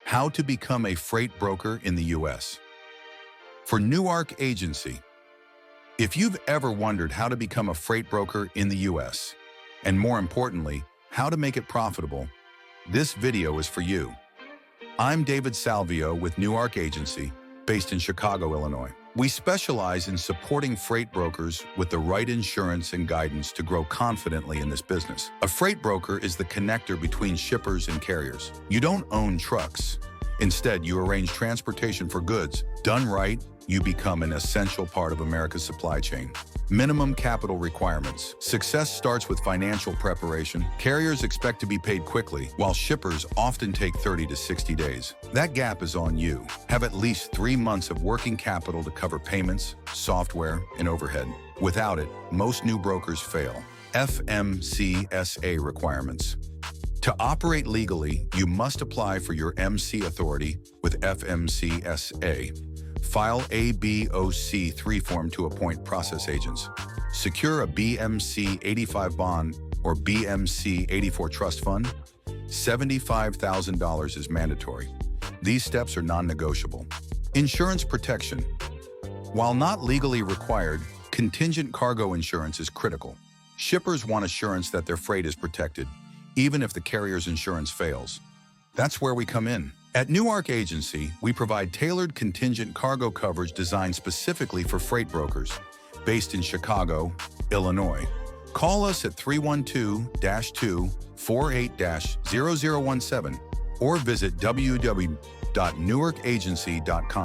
How to become a freight broker in the U.S. For New Ark Agency. If you've ever wondered how to become a freight broker in the U.S., and more importantly, how to make it profitable, this video is for you. I'm David Salvio with New Ark Agency, based in Chicago, Illinois. We specialize in supporting freight brokers with the right insurance and guidance to grow confidently in this business. A freight broker is the connector between shippers and carriers. You don't own trucks. Instead, you arrange transportation for goods. Done right, you become an essential part of America's supply chain. Minimum capital requirements. Success starts with financial preparation. Carriers expect to be paid quickly, while shippers often take 30 to 60 days. That gap is on you. Have at least 3 months of working capital to cover payments, software, and overhead. Without it, most new brokers fail. FMCSA requirements. To operate legally, you must apply for your MC authority with FMCSA. File a BOC3 form to appoint process agents. Secure a BMC 85 bond or BMC 84 trust fund. $75,000 is mandatory. These steps are non-negotiable. Insurance protection. While not legally required, contingent cargo insurance is critical. Shippers want assurance that their freight is protected, even if the carrier's insurance fails. That's where we come in. At New Ark Agency, we provide tailored contingent cargo coverage designed specifically for freight brokers, based in Chicago, Illinois. Call us at 312-248-0017 or visit www.newarkagency.com.